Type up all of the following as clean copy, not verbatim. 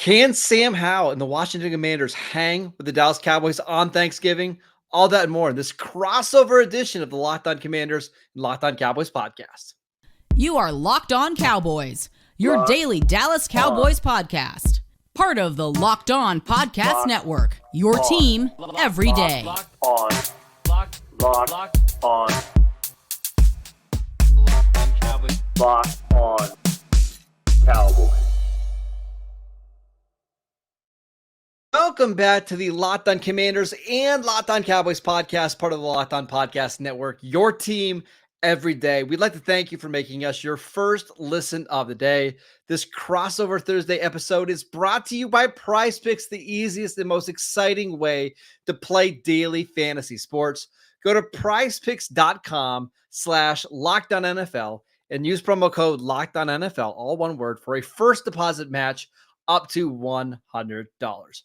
Can Sam Howell and the Washington Commanders hang with the Dallas Cowboys on Thanksgiving? All that and more in this crossover edition of the Locked On Commanders and Locked On Cowboys podcast. You are Locked On Cowboys, your daily Dallas Cowboys podcast. Part of the Locked On Podcast Network, your team every day. Locked On Cowboys. Locked On Cowboys. Welcome back to the Locked On Commanders and Locked On Cowboys podcast, part of the Locked On Podcast Network, your team every day. We'd like to thank you for making us your first listen of the day. This crossover Thursday episode is brought to you by PrizePicks, the easiest and most exciting way to play daily fantasy sports. Go to prizepicks.com/LockedOnNFL and use promo code LockedOnNFL, all one word, for a first deposit match up to $100.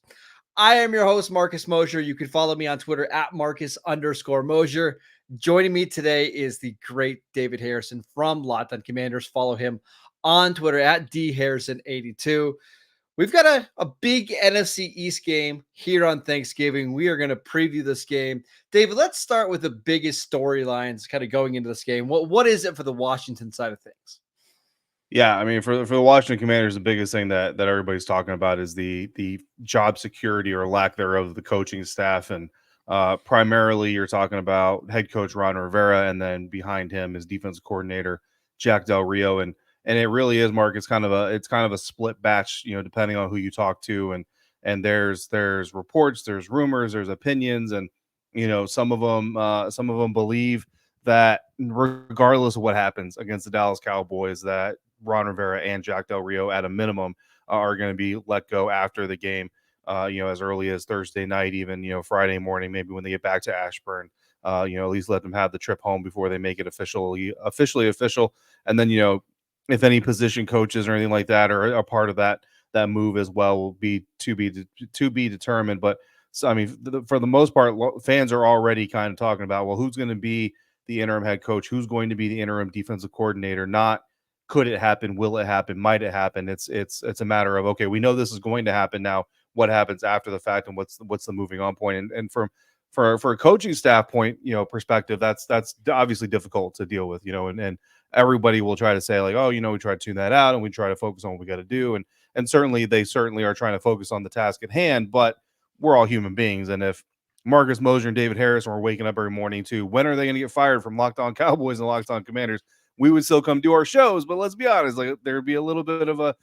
I am your host, Marcus Mosher. You can follow me on Twitter at Marcus_Mosher. Joining me today is the great David Harrison from Locked On Commanders. Follow him on Twitter at DHarrison82. We've got a big NFC East game here on Thanksgiving. We are going to preview this game. David, let's start with the biggest storylines kind of going into this game. What is it for the Washington side of things? Yeah, I mean, for the Washington Commanders, the biggest thing that everybody's talking about is the job security or lack thereof of the coaching staff, and primarily you're talking about head coach Ron Rivera, and then behind him is defensive coordinator Jack Del Rio, and it really is, Mark. It's kind of a split batch, depending on who you talk to, and there's reports, there's rumors, there's opinions, and some of them believe that regardless of what happens against the Dallas Cowboys, that Ron Rivera and Jack Del Rio at a minimum are going to be let go after the game, as early as Thursday night, even, Friday morning, maybe when they get back to Ashburn, at least let them have the trip home before they make it officially official. And then, if any position coaches or anything like that are a part of that move as well, will be to be determined. But so, I mean, for the most part, fans are already kind of talking about, well, who's going to be the interim head coach, who's going to be the interim defensive coordinator, not could it happen, will it happen, might it happen. It's a matter of, okay, we know this is going to happen. Now what happens after the fact, and what's the moving on point? And for a coaching staff point, perspective, that's obviously difficult to deal with, and everybody will try to say like, oh, we try to tune that out and we try to focus on what we got to do. And certainly they are trying to focus on the task at hand, but we're all human beings. And if Marcus Mosher and David Harrison were waking up every morning to when are they going to get fired from Locked On Cowboys and Locked On Commanders, we would still come do our shows. But let's be honest, like there'd be a little bit of a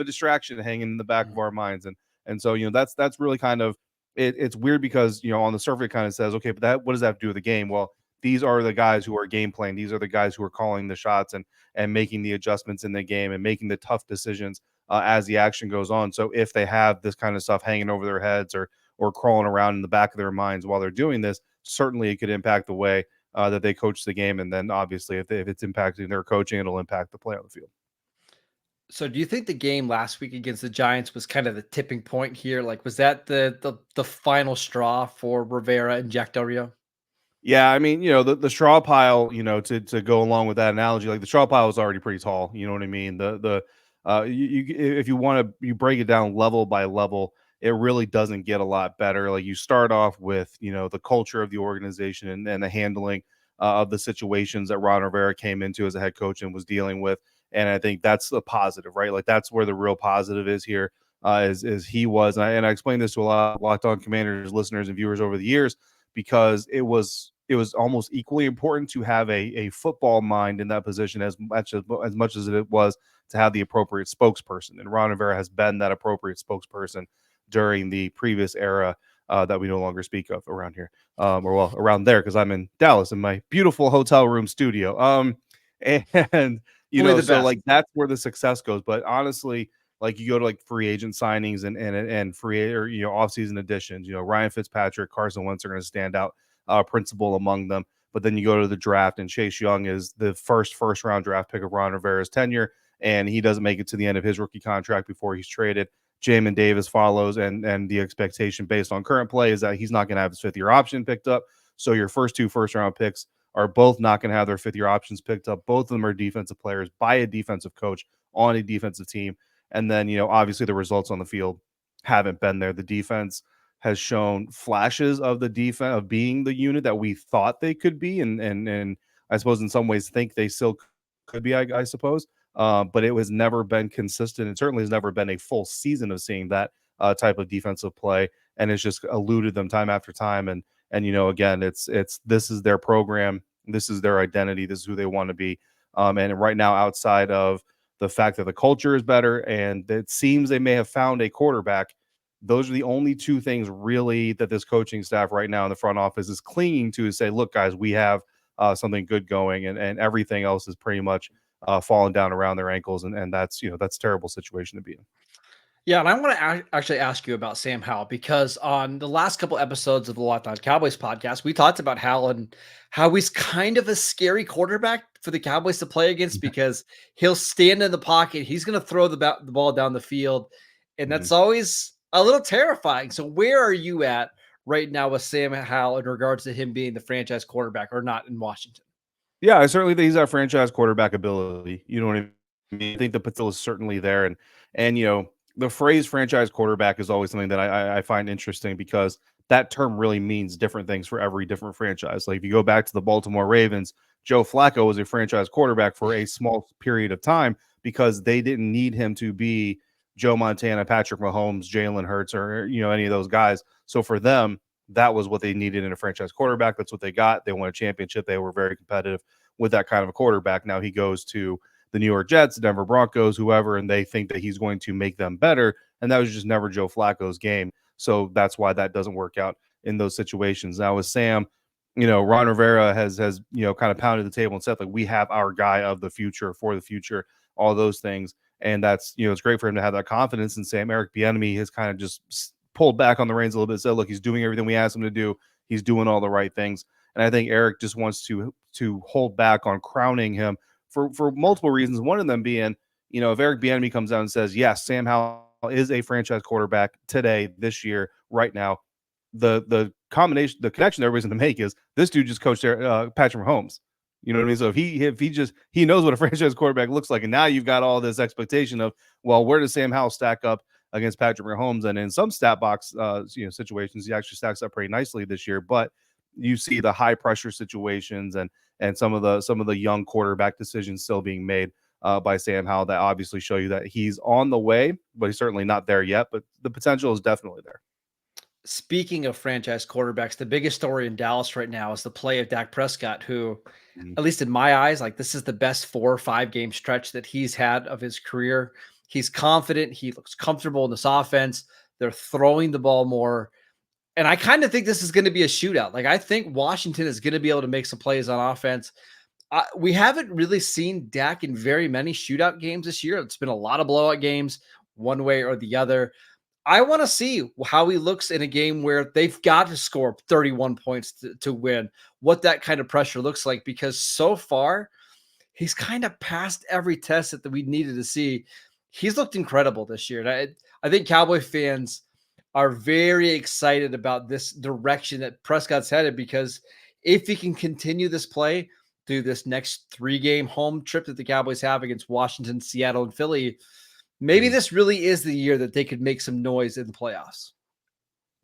distraction hanging in the back of our minds. And so, that's really kind of it's weird because, on the surface it kind of says, okay, but what does that have to do with the game? Well, these are the guys who are game playing. These are the guys who are calling the shots and making the adjustments in the game and making the tough decisions as the action goes on. So if they have this kind of stuff hanging over their heads or crawling around in the back of their minds while they're doing this, certainly it could impact the way that they coach the game. And then obviously if it's impacting their coaching, it'll impact the play on the field. So do you think the game last week against the Giants was kind of the tipping point here? Like, was that the final straw for Rivera and Jack Del Rio? Yeah, I mean, the straw pile, to go along with that analogy, like the straw pile is already pretty tall. You know what I mean? If you break it down level by level, it really doesn't get a lot better. Like you start off with, the culture of the organization and the handling of the situations that Ron Rivera came into as a head coach and was dealing with. And I think that's a positive, right? Like that's where the real positive is here, is he was, and I explained this to a lot of Locked On Commanders listeners and viewers over the years, because it was almost equally important to have a football mind in that position as much as it was to have the appropriate spokesperson. And Ron Rivera has been that appropriate spokesperson during the previous era that we no longer speak of around here, around there, because I'm in Dallas in my beautiful hotel room studio. And so like that's where the success goes. But honestly, like you go to like free agent signings and free or offseason additions, Ryan Fitzpatrick, Carson Wentz are going to stand out, principal among them. But then you go to the draft, and Chase Young is the first round draft pick of Ron Rivera's tenure, and he doesn't make it to the end of his rookie contract before he's traded. Jamin Davis follows, and the expectation based on current play is that he's not going to have his fifth-year option picked up. So your first two first-round picks are both not going to have their fifth-year options picked up. Both of them are defensive players by a defensive coach on a defensive team. And then, obviously the results on the field haven't been there. The defense has shown flashes of the defense of being the unit that we thought they could be. And I suppose in some ways think they still could be, I suppose. But it has never been consistent. It certainly has never been a full season of seeing that type of defensive play. And it's just eluded them time after time. And again, it's this is their program. This is their identity. This is who they want to be. And right now, outside of the fact that the culture is better and it seems they may have found a quarterback, those are the only two things really that this coaching staff right now in the front office is clinging to say, look, guys, we have something good going, and everything else is pretty much falling down around their ankles. And that's a terrible situation to be in. Yeah, and I want to actually ask you about Sam Howell, because on the last couple episodes of the Locked On Cowboys podcast, we talked about Howell and how he's kind of a scary quarterback for the Cowboys to play against, because he'll stand in the pocket, he's going to throw the ball down the field, and that's always a little terrifying. So where are you at right now with Sam Howell in regards to him being the franchise quarterback or not in Washington? Yeah, I certainly think he's got franchise quarterback ability. You know what I mean? I think the potential is certainly there. And the phrase franchise quarterback is always something that I find interesting, because that term really means different things for every different franchise. Like if you go back to the Baltimore Ravens, Joe Flacco was a franchise quarterback for a small period of time because they didn't need him to be Joe Montana, Patrick Mahomes, Jalen Hurts, or any of those guys. So for them, that was what they needed in a franchise quarterback. That's what they got. They won a championship. They were very competitive with that kind of a quarterback. Now he goes to the New York Jets, the Denver Broncos, whoever, and they think that he's going to make them better. And that was just never Joe Flacco's game. So that's why that doesn't work out in those situations. Now with Sam, Ron Rivera has kind of pounded the table and said, like, we have our guy of the future for the future, all those things. And that's, it's great for him to have that confidence. And Sam, Eric Bieniemy has kind of just pulled back on the reins a little bit, said, look, he's doing everything we asked him to do. He's doing all the right things. And I think Eric just wants to hold back on crowning him for multiple reasons. One of them being, if Eric Bieniemy comes out and says, yes, Sam Howell is a franchise quarterback today, this year, right now, the connection everybody's going to make is this dude just coached Patrick Mahomes. You know what I mean? So if he knows what a franchise quarterback looks like, and now you've got all this expectation of, well, where does Sam Howell stack up against Patrick Mahomes? And in some stat box situations, he actually stacks up pretty nicely this year. But you see the high pressure situations and some of the young quarterback decisions still being made by Sam Howell that obviously show you that he's on the way, but he's certainly not there yet. But the potential is definitely there. Speaking of franchise quarterbacks, the biggest story in Dallas right now is the play of Dak Prescott, who, at least in my eyes, like this is the best 4 or 5 game stretch that he's had of his career. He's confident. He looks comfortable in this offense. They're throwing the ball more. And I kind of think this is going to be a shootout. Like I think Washington is going to be able to make some plays on offense. We haven't really seen Dak in very many shootout games this year. It's been a lot of blowout games one way or the other. I want to see how he looks in a game where they've got to score 31 points to win, what that kind of pressure looks like, because so far he's kind of passed every test that we needed to see. He's looked incredible this year. And I think Cowboy fans are very excited about this direction that Prescott's headed, because if he can continue this play through this next 3-game home trip that the Cowboys have against Washington, Seattle, and Philly, maybe this really is the year that they could make some noise in the playoffs.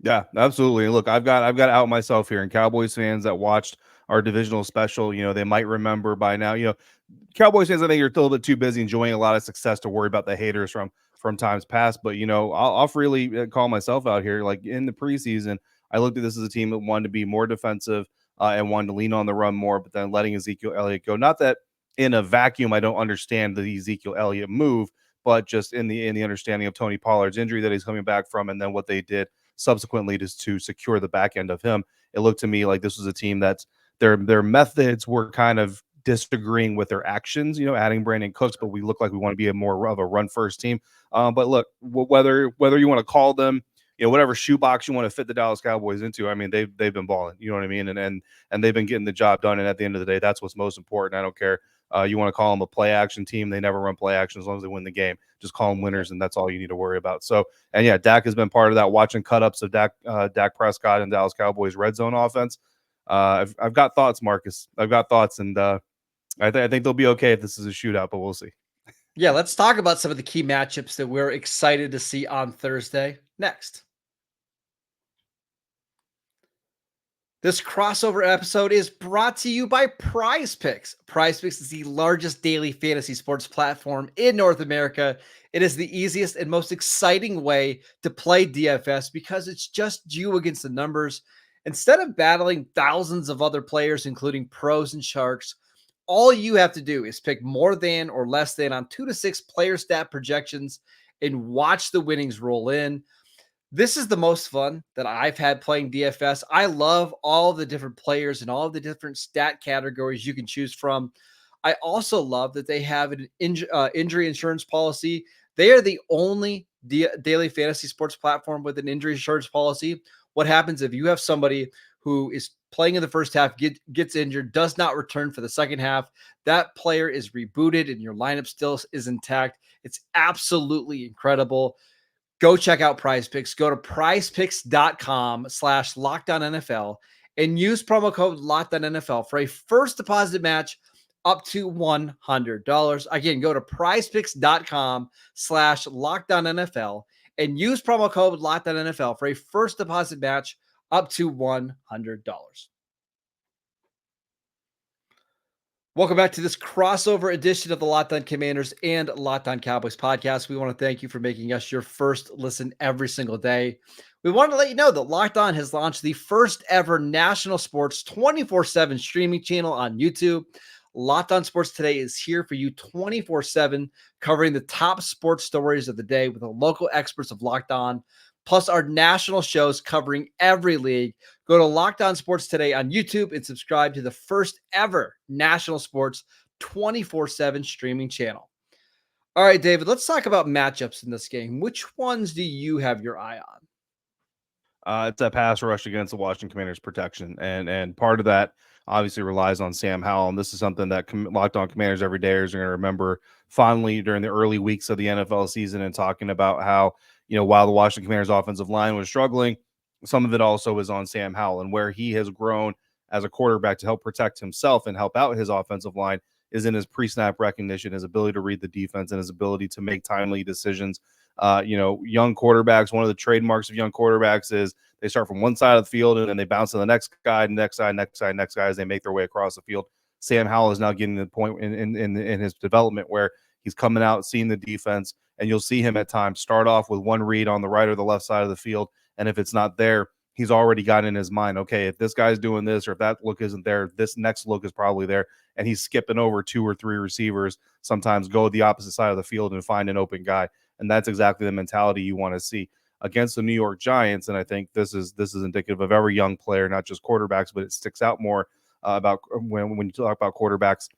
Yeah, absolutely. Look, I've got to out myself here, and Cowboys fans that watched our divisional special, they might remember by now, Cowboys fans, I think, are still a bit too busy enjoying a lot of success to worry about the haters from times past. But, I'll freely call myself out here. Like in the preseason, I looked at this as a team that wanted to be more defensive and wanted to lean on the run more, but then letting Ezekiel Elliott go. Not that in a vacuum, I don't understand the Ezekiel Elliott move, but just in the understanding of Tony Pollard's injury that he's coming back from, and then what they did subsequently just to secure the back end of him. It looked to me like this was a team that's their methods were kind of disagreeing with their actions, adding Brandon Cooks, but we look like we want to be more of a run first team. But look, whether you want to call them, whatever shoebox you want to fit the Dallas Cowboys into, I mean, they've been balling, you know what I mean? And they've been getting the job done. And at the end of the day, that's what's most important. I don't care. You want to call them a play action team. They never run play action as long as they win the game. Just call them winners, and that's all you need to worry about. So, and yeah, Dak has been part of that, watching cut-ups of Dak Prescott and Dallas Cowboys red zone offense. I've got thoughts, Marcus. I've got thoughts, and I think they'll be okay if this is a shootout, but we'll see. Yeah, let's talk about some of the key matchups that we're excited to see on Thursday next. This crossover episode is brought to you by PrizePicks. PrizePicks is the largest daily fantasy sports platform in North America. It is the easiest and most exciting way to play DFS because it's just you against the numbers. Instead of battling thousands of other players, including pros and sharks, all you have to do is pick more than or less than on 2 to 6 player stat projections and watch the winnings roll in. This is the most fun that I've had playing DFS. I love all the different players and all the different stat categories you can choose from. I also love that they have an injury insurance policy. They are the only daily fantasy sports platform with an injury insurance policy. What happens if you have somebody who is playing in the first half, gets injured, does not return for the second half? That player is rebooted and your lineup still is intact. It's absolutely incredible. Go check out PrizePicks. Go to prizepicks.com/LockedOnNFL and use promo code LockedOnNFL for a first deposit match up to $100. Again, go to prizepicks.com/LockedOnNFL and use promo code LockedOnNFL for a first deposit match up to $100. Welcome back to this crossover edition of the Locked On Commanders and Locked On Cowboys podcast. We want to thank you for making us your first listen every single day. We want to let you know that Locked On has launched the first ever national sports 24/7 streaming channel on YouTube. Locked On Sports Today is here for you 24/7, covering the top sports stories of the day with the local experts of Locked On, plus our national shows covering every league. Go to Locked On Sports Today on YouTube and subscribe to the first ever national sports 24/7 streaming channel. All right, David, let's talk about matchups in this game. Which ones do you have your eye on? It's that pass rush against the Washington Commanders protection. And part of that obviously relies on Sam Howell. And this is something that Locked On Commanders every day are going to remember fondly during the early weeks of the NFL season, and talking about how, while the Washington Commanders offensive line was struggling, some of it also is on Sam Howell, and where he has grown as a quarterback to help protect himself and help out his offensive line is in his pre-snap recognition, his ability to read the defense, and his ability to make timely decisions. Young quarterbacks, one of the trademarks of young quarterbacks is they start from one side of the field and then they bounce to the next guy, next side as they make their way across the field. Sam Howell is now getting to the point in his development where he's coming out, seeing the defense, and you'll see him at times start off with one read on the right or the left side of the field. And if it's not there, he's already got in his mind, okay, if this guy's doing this, or if that look isn't there, this next look is probably there. And he's skipping over 2 or 3 receivers, sometimes go the opposite side of the field and find an open guy. And that's exactly the mentality you want to see against the New York Giants. And I think this is indicative of every young player, not just quarterbacks, but it sticks out more about when you talk about quarterbacks.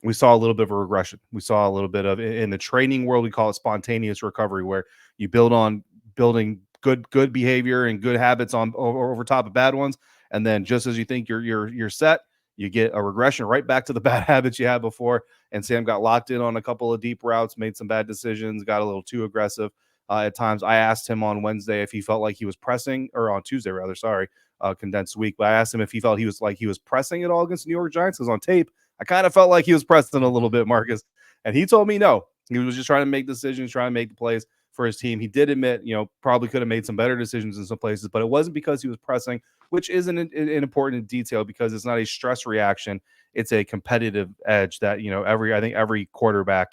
We saw a little bit of a regression. We saw a little bit of, in the training world, we call it spontaneous recovery, where you build on building good behavior and good habits on over top of bad ones. And then just as you think you're set, you get a regression right back to the bad habits you had before. And Sam got locked in on a couple of deep routes, made some bad decisions, got a little too aggressive at times. I asked him on Wednesday if he felt like he was pressing, or on Tuesday rather, condensed week. But I asked him if he felt he was pressing at all against the New York Giants, because on tape, I kind of felt like he was pressing a little bit, Marcus. And he told me no. He was just trying to make decisions, trying to make the plays for his team. He did admit, probably could have made some better decisions in some places, but it wasn't because he was pressing, which is an important detail, because it's not a stress reaction. It's a competitive edge that, I think every quarterback,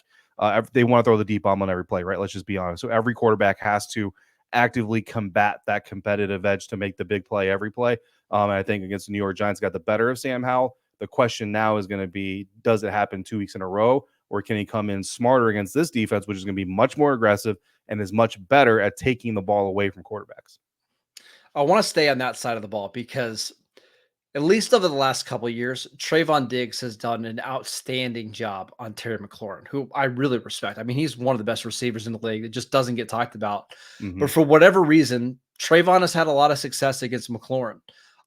they want to throw the deep bomb on every play, right? Let's just be honest. So every quarterback has to actively combat that competitive edge to make the big play every play. And I think against the New York Giants, got the better of Sam Howell. The question now is going to be, does it happen 2 weeks in a row, or can he come in smarter against this defense, which is going to be much more aggressive and is much better at taking the ball away from quarterbacks? I want to stay on that side of the ball because, at least over the last couple of years, Trevon Diggs has done an outstanding job on Terry McLaurin, who I really respect. I mean, he's one of the best receivers in the league. It just doesn't get talked about. Mm-hmm. But for whatever reason, Trevon has had a lot of success against McLaurin.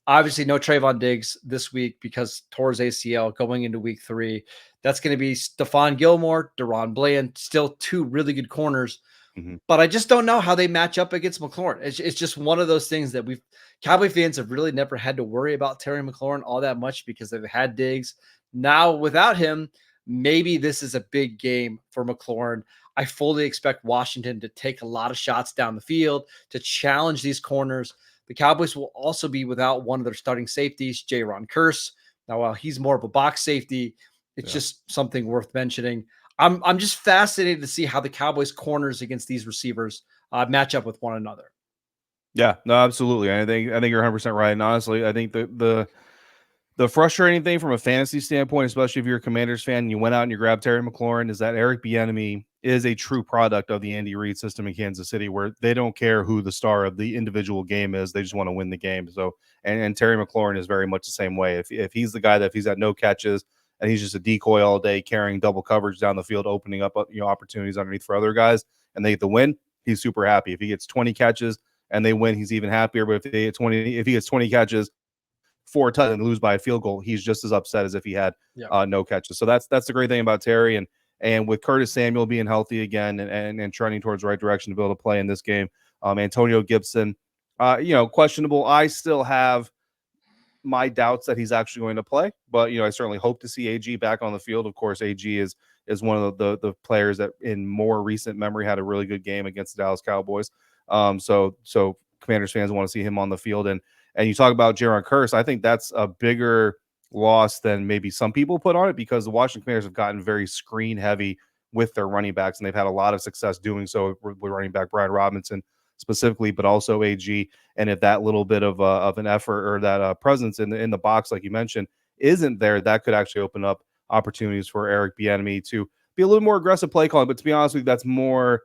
Obviously, no Trevon Diggs this week because tore his ACL going into week 3. That's going to be Stephon Gilmore, Deron Bland, still 2 really good corners. Mm-hmm. But I just don't know how they match up against McLaurin. It's just one of those things that Cowboy fans have really never had to worry about Terry McLaurin all that much because they've had Diggs. Now, without him, maybe this is a big game for McLaurin. I fully expect Washington to take a lot of shots down the field to challenge these corners. The Cowboys will also be without one of their starting safeties, Jaron Kearse. Now, while he's more of a box safety, it's just something worth mentioning. I'm just fascinated to see how the Cowboys corners against these receivers match up with one another. Yeah, no, absolutely. I think you're 100% right. And honestly, I think the frustrating thing from a fantasy standpoint, especially if you're a Commanders fan and you went out and you grabbed Terry McLaurin, is that Eric Bieniemy is a true product of the Andy Reid system in Kansas City, where they don't care who the star of the individual game is; they just want to win the game. So, and Terry McLaurin is very much the same way. If he's the guy that if he's at no catches and he's just a decoy all day, carrying double coverage down the field, opening up opportunities underneath for other guys, and they get the win, he's super happy. If he gets 20 catches and they win, he's even happier. But if he gets 20 catches, 4 touchdowns and lose by a field goal, he's just as upset as if he had no catches. So that's the great thing about Terry. And with Curtis Samuel being healthy again and trending towards the right direction to be able to play in this game, Antonio Gibson, questionable. I still have my doubts that he's actually going to play, but I certainly hope to see AG back on the field. Of course, AG is one of the players that in more recent memory had a really good game against the Dallas Cowboys. So Commanders fans want to see him on the field. And you talk about Jaron Kearse, I think that's a bigger loss than maybe some people put on it, because the Washington Commanders have gotten very screen heavy with their running backs, and they've had a lot of success doing so with running back Brian Robinson specifically, but also AG. And if that little bit of an effort or that presence in the box, like you mentioned, isn't there, that could actually open up opportunities for Eric Bieniemy to be a little more aggressive play calling. But to be honest with you, that's more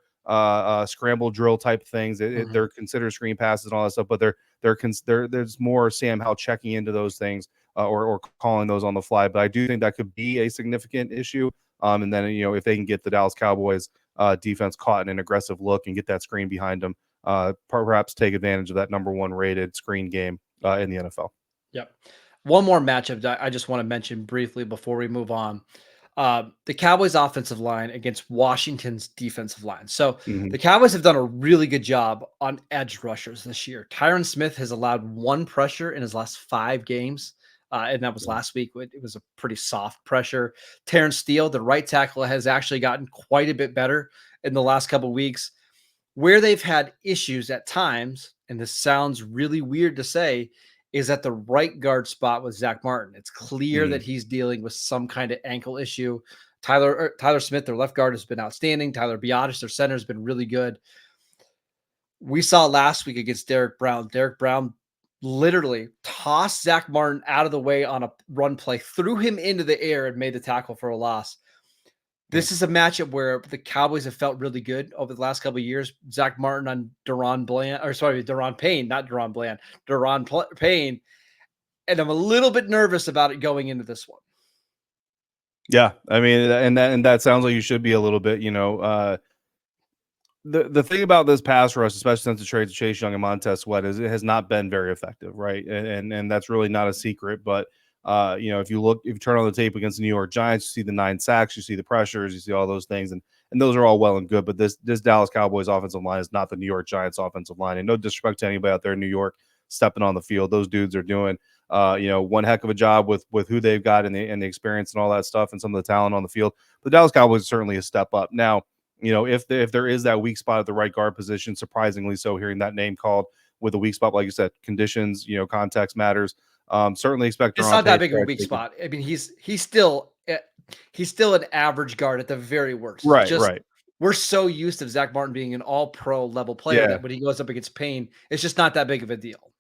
scramble drill type things. They're considered screen passes and all that stuff, but there's more Sam Howell checking into those things or calling those on the fly. But I do think that could be a significant issue. And then if they can get the Dallas Cowboys defense caught in an aggressive look and get that screen behind them, perhaps take advantage of that number 1 rated screen game in the NFL. Yep. One more matchup that I just want to mention briefly before we move on. The Cowboys offensive line against Washington's defensive line. So the Cowboys have done a really good job on edge rushers this year. Tyron Smith has allowed 1 pressure in his last 5 games. And that was last week. It was a pretty soft pressure. Terrence Steele, the right tackle, has actually gotten quite a bit better in the last couple of weeks. Where they've had issues at times, and this sounds really weird to say, is at the right guard spot with Zach Martin. It's clear that he's dealing with some kind of ankle issue. Tyler Smith, their left guard, has been outstanding. Tyler Biotis, their center, has been really good. We saw last week against Derek Brown. Derek Brown literally tossed Zach Martin out of the way on a run play, threw him into the air, and made the tackle for a loss. This is a matchup where the Cowboys have felt really good over the last couple of years. Zach Martin on Deron Payne, not Deron Bland, Deron Payne. And I'm a little bit nervous about it going into this one. Yeah. I mean, and that sounds like you should be a little bit, the thing about this pass rush, especially since the trade to Chase Young and Montez Sweat, is it has not been very effective. Right. And that's really not a secret, but if you turn on the tape against the New York Giants, you see the 9 sacks, you see the pressures, you see all those things, and those are all well and good. But this Dallas Cowboys offensive line is not the New York Giants offensive line. And no disrespect to anybody out there in New York stepping on the field, those dudes are doing one heck of a job with who they've got and the experience and all that stuff and some of the talent on the field. But the Dallas Cowboys is certainly a step up. Now, if there is that weak spot at the right guard position, surprisingly so, hearing that name called with a weak spot, like you said, conditions, context matters. Certainly expect it's not that big of a weak spot. I mean, he's still an average guard at the very worst. Right. We're so used to Zach Martin being an all-pro level player that when he goes up against Payne, it's just not that big of a deal.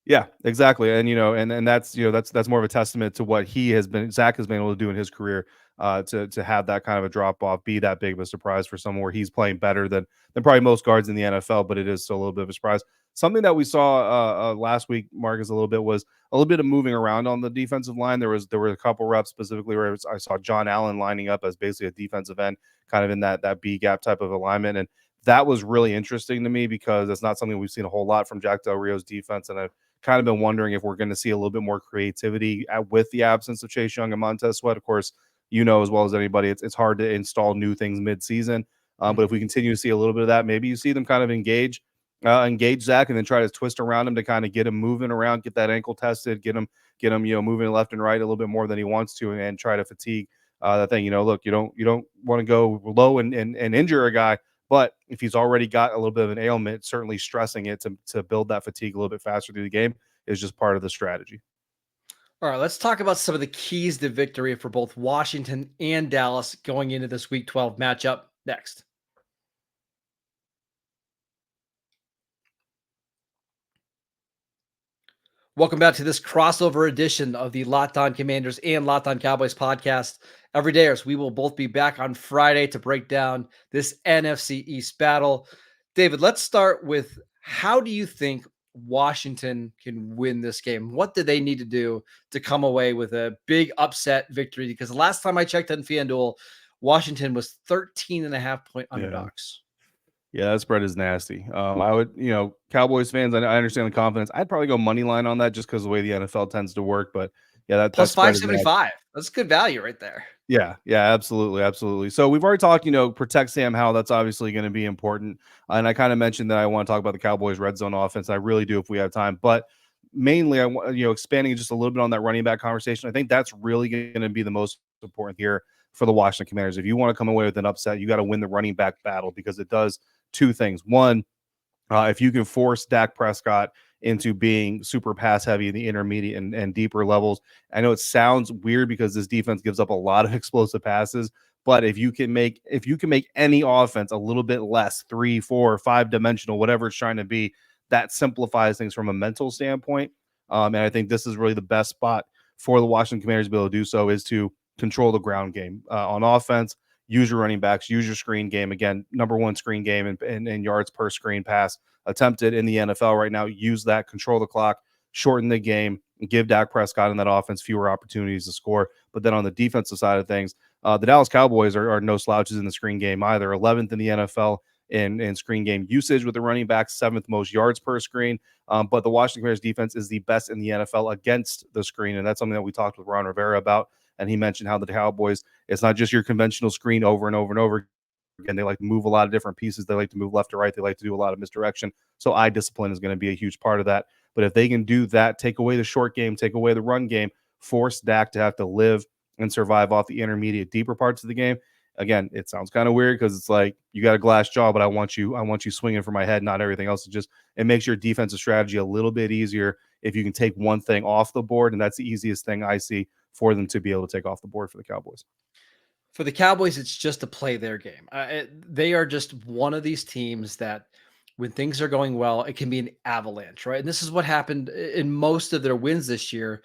Yeah, exactly. And and that's that's more of a testament to what Zach has been able to do in his career, to have that kind of a drop off, be that big of a surprise for someone where he's playing better than probably most guards in the NFL, but it is still a little bit of a surprise. Something that we saw last week, Marcus, was a little bit of moving around on the defensive line. There were a couple reps specifically where I saw John Allen lining up as basically a defensive end, kind of in that B gap type of alignment, and that was really interesting to me because it's not something we've seen a whole lot from Jack Del Rio's defense, and I've kind of been wondering if we're going to see a little bit more creativity with the absence of Chase Young and Montez Sweat. Of course, as well as anybody, it's hard to install new things mid-season. But if we continue to see a little bit of that, maybe you see them kind of engage Zach and then try to twist around him to kind of get him moving around, get that ankle tested, get him moving left and right a little bit more than he wants to, and try to fatigue that thing. Look, you don't want to go low and injure a guy, but if he's already got a little bit of an ailment, certainly stressing it to build that fatigue a little bit faster through the game is just part of the strategy. All right, let's talk about some of the keys to victory for both Washington and Dallas going into this Week 12 matchup next. Welcome back to this crossover edition of the Locked On Commanders and Locked On Cowboys podcast. Every day, we will both be back on Friday to break down this NFC East battle. David, let's start with, how do you think Washington can win this game? What do they need to do to come away with a big upset victory? Because the last time I checked on FanDuel, Washington was 13.5-point underdogs. Yeah, that spread is nasty. I would, Cowboys fans, I understand the confidence. I'd probably go money line on that just because the way the NFL tends to work. But yeah, that plus 575. That's good value right there. Yeah, absolutely. So we've already talked, protect Sam Howell. That's obviously going to be important. And I kind of mentioned that I want to talk about the Cowboys red zone offense. I really do if we have time. But mainly, I want, expanding just a little bit on that running back conversation. I think that's really going to be the most important here for the Washington Commanders. If you want to come away with an upset, you got to win the running back battle, because it does two things. One, if you can force Dak Prescott into being super pass heavy in the intermediate and deeper levels. I know it sounds weird because this defense gives up a lot of explosive passes, but if you can make any offense a little bit less 3, 4, 5 dimensional, whatever it's trying to be, that simplifies things from a mental standpoint. And I think this is really the best spot for the Washington Commanders to be able to do so, is to control the ground game on offense. Use your running backs, use your screen game. Again, number one screen game in yards per screen pass attempted in the NFL right now. Use that, control the clock, shorten the game, give Dak Prescott and that offense fewer opportunities to score. But then on the defensive side of things, the Dallas Cowboys are no slouches in the screen game either. 11th in the NFL in screen game usage with the running backs, 7th most yards per screen. But the Washington Commanders defense is the best in the NFL against the screen. And that's something that we talked with Ron Rivera about. And he mentioned how the Cowboys, it's not just your conventional screen over and over and over again. They like to move a lot of different pieces. They like to move left to right. They like to do a lot of misdirection. So eye discipline is going to be a huge part of that. But if they can do that, take away the short game, take away the run game, force Dak to have to live and survive off the intermediate, deeper parts of the game. Again, it sounds kind of weird because it's like, you got a glass jaw, but I want you swinging for my head, not everything else. It makes your defensive strategy a little bit easier if you can take one thing off the board. And that's the easiest thing I see for them to be able to take off the board for the Cowboys. For the Cowboys, it's just to play their game. They are just one of these teams that when things are going well, it can be an avalanche, right? And this is what happened in most of their wins this year.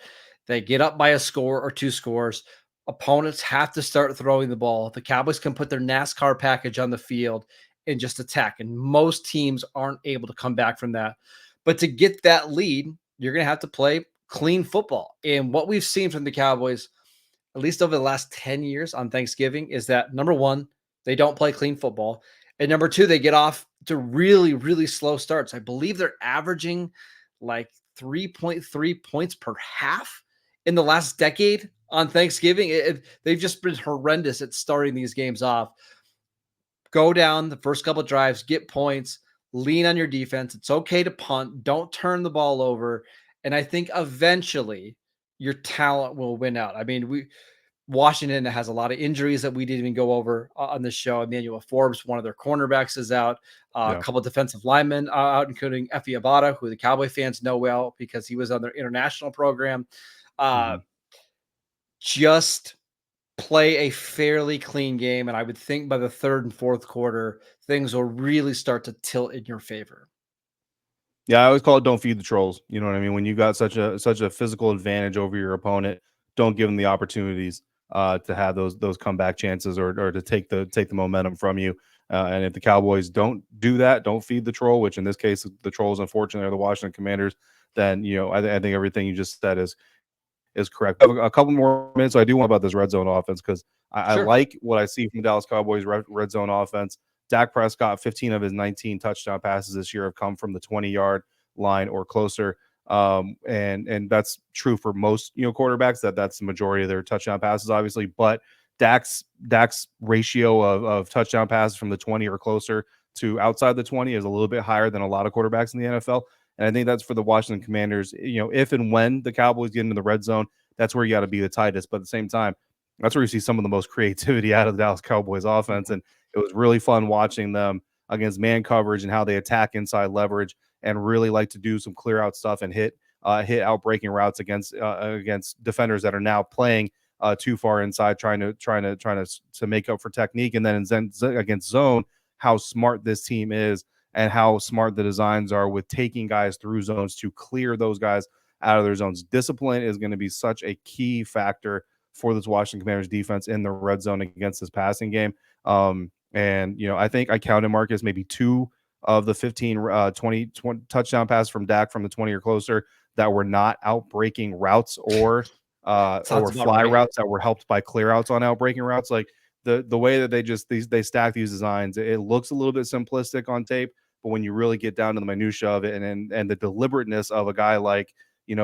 They get up by a score or 2 scores. Opponents have to start throwing the ball. The Cowboys can put their NASCAR package on the field and just attack. And most teams aren't able to come back from that. But to get that lead, you're going to have to play clean football. And what we've seen from the Cowboys, at least over the last 10 years on Thanksgiving, is that number one, they don't play clean football. And number two, they get off to really, really slow starts. I believe they're averaging like 3.3 points per half in the last decade on Thanksgiving. They've just been horrendous at starting these games off. Go down the first couple of drives, get points, lean on your defense. It's okay to punt. Don't turn the ball over. And I think eventually your talent will win out. I mean, Washington has a lot of injuries that we didn't even go over on this show. Emmanuel Forbes, one of their cornerbacks, is out. A couple of defensive linemen out, including FIVE, who the Cowboy fans know well because he was on their international program. Just play a fairly clean game, and I would think by the third and fourth quarter, things will really start to tilt in your favor. Yeah, I always call it, don't feed the trolls. You know what I mean? When you got such a physical advantage over your opponent, don't give them the opportunities to have those comeback chances or to take the momentum from you. And if the Cowboys don't do that, don't feed the troll, which in this case, the trolls, unfortunately, are the Washington Commanders, then, I think everything you just said is correct. I have a couple more minutes. So I do want about this red zone offense because I like what I see from the Dallas Cowboys red zone offense. Dak Prescott, 15 of his 19 touchdown passes this year have come from the 20-yard line or closer. And that's true for most, quarterbacks, that's the majority of their touchdown passes, obviously. But Dak's ratio of touchdown passes from the 20 or closer to outside the 20 is a little bit higher than a lot of quarterbacks in the NFL. And I think that's for the Washington Commanders. If and when the Cowboys get into the red zone, that's where you got to be the tightest. But at the same time, That's where you see some of the most creativity out of the Dallas Cowboys offense. And it was really fun watching them against man coverage and how they attack inside leverage and really like to do some clear out stuff and hit out breaking routes against defenders that are now playing too far inside, trying to make up for technique. And then against zone, how smart this team is and how smart the designs are with taking guys through zones to clear those guys out of their zones. Discipline is going to be such a key factor for this Washington Commanders defense in the red zone against this passing game. And, I think I counted, Marcus, maybe 2 of the 15, 20 touchdown passes from Dak from the 20 or closer that were not out-breaking routes or fly routes that were helped by clear outs on out-breaking routes. Like the way that they stack these designs, it looks a little bit simplistic on tape, but when you really get down to the minutia of it and the deliberateness of a guy like,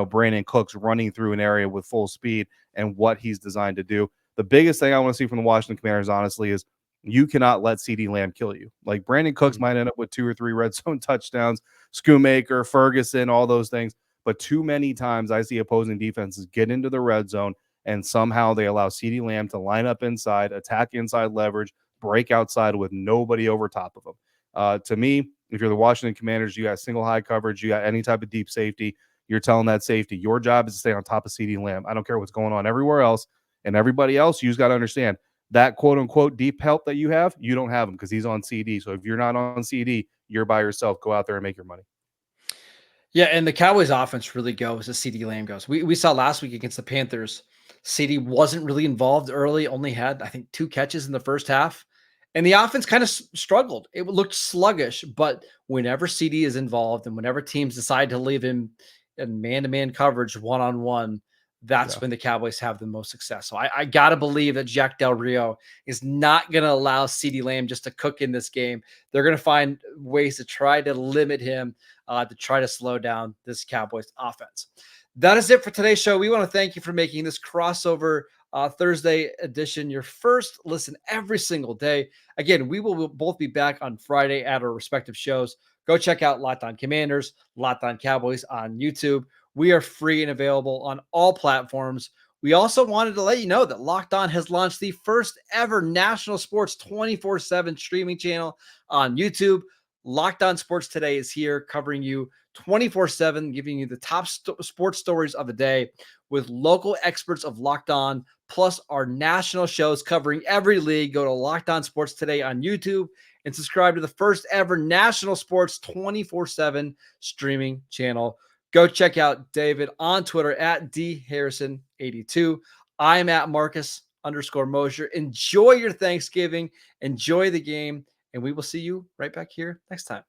Brandon Cooks running through an area with full speed and what he's designed to do. The biggest thing I want to see from the Washington Commanders, honestly, is you cannot let CeeDee Lamb kill you. Like Brandon Cooks might end up with 2 or 3 red zone touchdowns, Schoonmaker, Ferguson, all those things. But too many times I see opposing defenses get into the red zone and somehow they allow CeeDee Lamb to line up inside, attack inside leverage, break outside with nobody over top of them. To me, if you're the Washington Commanders, you got single high coverage, you got any type of deep safety, you're telling that safety, your job is to stay on top of CeeDee Lamb. I don't care what's going on everywhere else. And everybody else, you just got to understand that quote-unquote deep help that you have, you don't have him because he's on CD. So if you're not on CD, you're by yourself. Go out there and make your money. Yeah, and the Cowboys offense really goes as CeeDee Lamb goes. We saw last week against the Panthers, CeeDee wasn't really involved early, only had, I think, 2 catches in the first half. And the offense kind of struggled. It looked sluggish, but whenever CeeDee is involved and whenever teams decide to leave him in man-to-man coverage, one-on-one, that's when the Cowboys have the most success. So I got to believe that Jack Del Rio is not going to allow CeeDee Lamb just to cook in this game. They're going to find ways to try to limit him, to try to slow down this Cowboys offense. That is it for today's show. We want to thank you for making this crossover Thursday edition your first listen every single day. Again, we will both be back on Friday at our respective shows. Go check out Locked On Commanders, Locked On Cowboys on YouTube. We are free and available on all platforms. We also wanted to let you know that Locked On has launched the first ever national sports 24/7 streaming channel on YouTube. Locked On Sports Today is here covering you 24/7, giving you the top sports stories of the day with local experts of Locked On, plus our national shows covering every league. Go to Locked On Sports Today on YouTube and subscribe to the first ever national sports 24/7 streaming channel. Go check out David on Twitter at DHarrison82. I'm at Marcus_Mosher. Enjoy your Thanksgiving. Enjoy the game. And we will see you right back here next time.